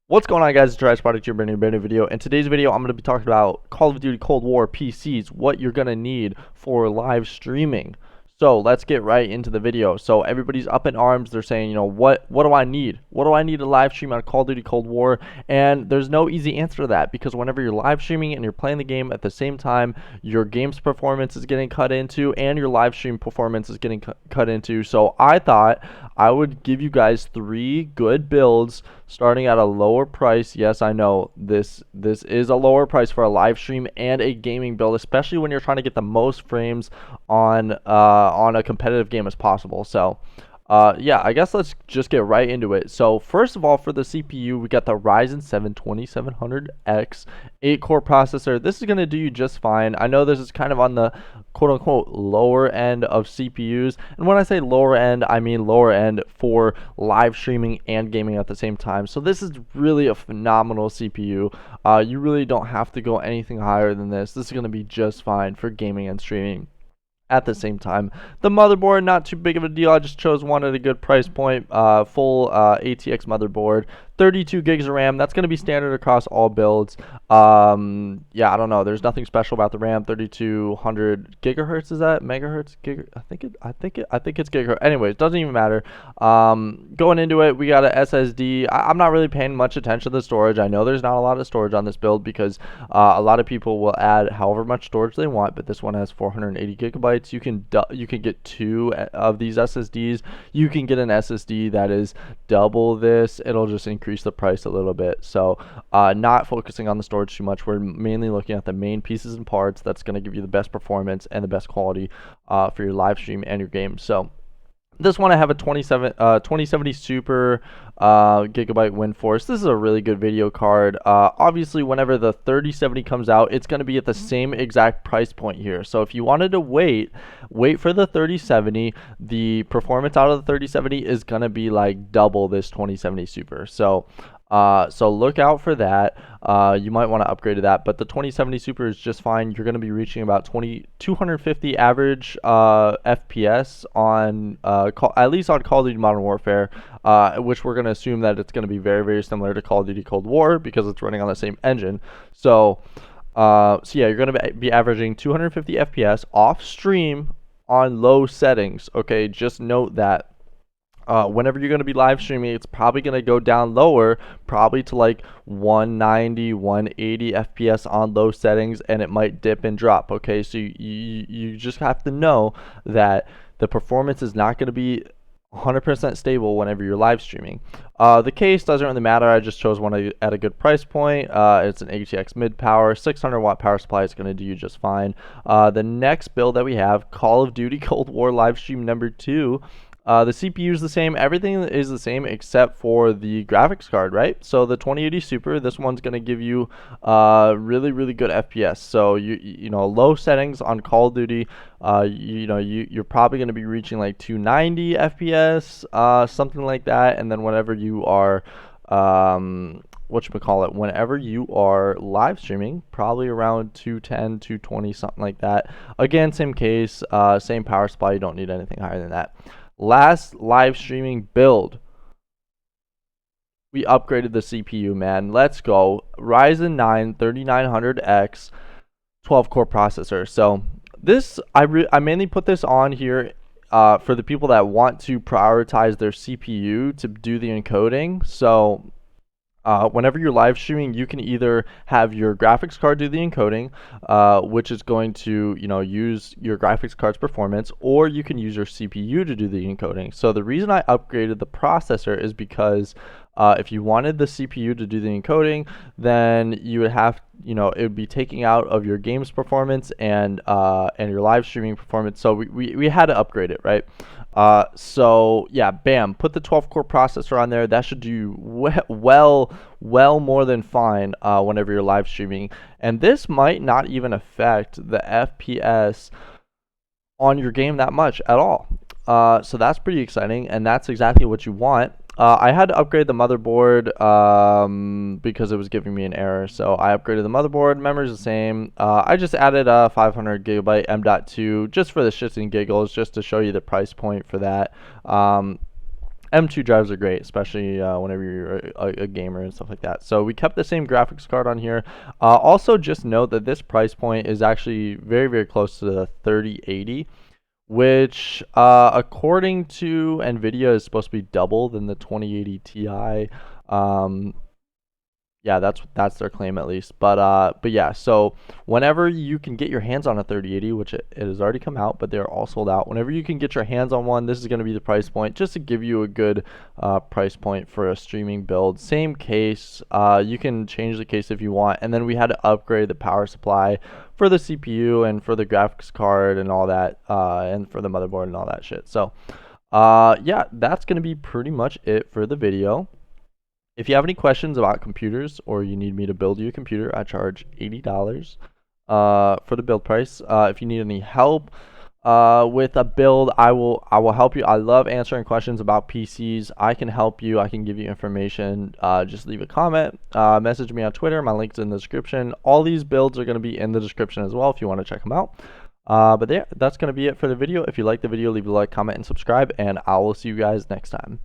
What's going on, guys? It's Trash Product here, bringing you a brand new video. In today's video, I'm going to be talking about Call of Duty Cold War PCs, what you're going to need for live streaming. So let's get right into the video. So everybody's up in arms. They're saying, what do I need? What do I need to live stream on Call of Duty Cold War? And there's no easy answer to that, because whenever you're live streaming and you're playing the game at the same time, your game's performance is getting cut into and your live stream performance is getting cut into. So I thought I would give you guys 3 good builds starting at a lower price. Yes, I know this is a lower price for a live stream and a gaming build, especially when you're trying to get the most frames on a competitive game as possible. So yeah, I guess let's just get right into it. So first of all, for the CPU, we got the Ryzen 7 2700X 8-core processor. This is going to do you just fine. I know this is kind of on the quote-unquote lower end of CPUs, and when I say lower end, I mean lower end for live streaming and gaming at the same time. So this is really a phenomenal CPU. You really don't have to go anything higher than this. This is going to be just fine for gaming and streaming at the same time. The motherboard, not too big of a deal. I just chose one at a good price point. Full ATX motherboard, 32 gigs of RAM. That's going to be standard across all builds. Yeah, I don't know. There's nothing special about the RAM. 3200 gigahertz, is that megahertz? I think it's gigahertz. Anyways, doesn't even matter. Going into it, we got a SSD. I'm not really paying much attention to the storage. I know there's not a lot of storage on this build because a lot of people will add however much storage they want, but this one has 480 gigabytes. You can get 2 of these SSDs. You can get an SSD that is double this. It'll just increase the price a little bit. So not focusing on the storage too much. We're mainly looking at the main pieces and parts that's going to give you the best performance and the best quality for your live stream and your game. So this one, I have a 2070 Super gigabyte WindForce. This is a really good video card. Obviously, whenever the 3070 comes out, it's going to be at the same exact price point here. So if you wanted to wait for the 3070, the performance out of the 3070 is going to be like double this 2070 Super. So look out for that. You might want to upgrade to that, but the 2070 Super is just fine. You're going to be reaching about 250 average FPS on at least on Call of Duty Modern Warfare, which we're going to assume that it's going to be very, very similar to Call of Duty Cold War because it's running on the same engine. So yeah, you're going to be averaging 250 FPS off stream on low settings. Okay, just note that. Whenever you're going to be live streaming, it's probably going to go down lower, probably to like 190, 180 FPS on low settings, and it might dip and drop. Okay, so you just have to know that the performance is not going to be 100% stable whenever you're live streaming. The case doesn't really matter. I just chose one at a good price point. It's an ATX mid power, 600 watt power supply. It's going to do you just fine. The next build that we have, Call of Duty Cold War live stream number 2. The CPU is the same. Everything is the same except for the graphics card, right? So the 2080 Super, this one's going to give you really, really good FPS. So you know, low settings on Call of Duty, you're probably going to be reaching like 290 FPS, something like that. And then whenever you are whenever you are live streaming, probably around 210, 220, something like that. Again, same case, same power supply. You don't need anything higher than that. Last live streaming build, we upgraded the CPU, man. Let's go. Ryzen 9 3900X 12-core processor. So this, I mainly put this on here for the people that want to prioritize their CPU to do the encoding. So whenever you're live streaming, you can either have your graphics card do the encoding, which is going to, use your graphics card's performance, or you can use your CPU to do the encoding. So the reason I upgraded the processor is because if you wanted the CPU to do the encoding, then you would have, it would be taking out of your game's performance and your live streaming performance. So we had to upgrade it, right? So yeah, bam, put the 12-core processor on there. That should do well more than fine whenever you're live streaming. And this might not even affect the FPS on your game that much at all. So that's pretty exciting, and that's exactly what you want. I had to upgrade the motherboard because it was giving me an error. So I upgraded the motherboard. Memory's the same. I just added a 500 gigabyte M.2 just for the shits and giggles, just to show you the price point for that. M2 drives are great, especially whenever you're a gamer and stuff like that. So we kept the same graphics card on here. Also, just note that this price point is actually very, very close to the 3080, which according to NVIDIA is supposed to be double than the 2080 Ti. Yeah, that's their claim at least. But yeah, so whenever you can get your hands on a 3080, which it has already come out, but they're all sold out. Whenever you can get your hands on one, this is going to be the price point, just to give you a good price point for a streaming build. Same case, you can change the case if you want, and then we had to upgrade the power supply for the CPU and for the graphics card and all that, and for the motherboard and all that shit. So yeah, that's going to be pretty much it for the video. If you have any questions about computers or you need me to build you a computer, I charge $80 for the build price. If you need any help with a build, I will help you. I love answering questions about PCs. I can help you. I can give you information. Just leave a comment. Message me on Twitter. My link's in the description. All these builds are going to be in the description as well if you want to check them out. But yeah, that's going to be it for the video. If you like the video, leave a like, comment, and subscribe, and I will see you guys next time.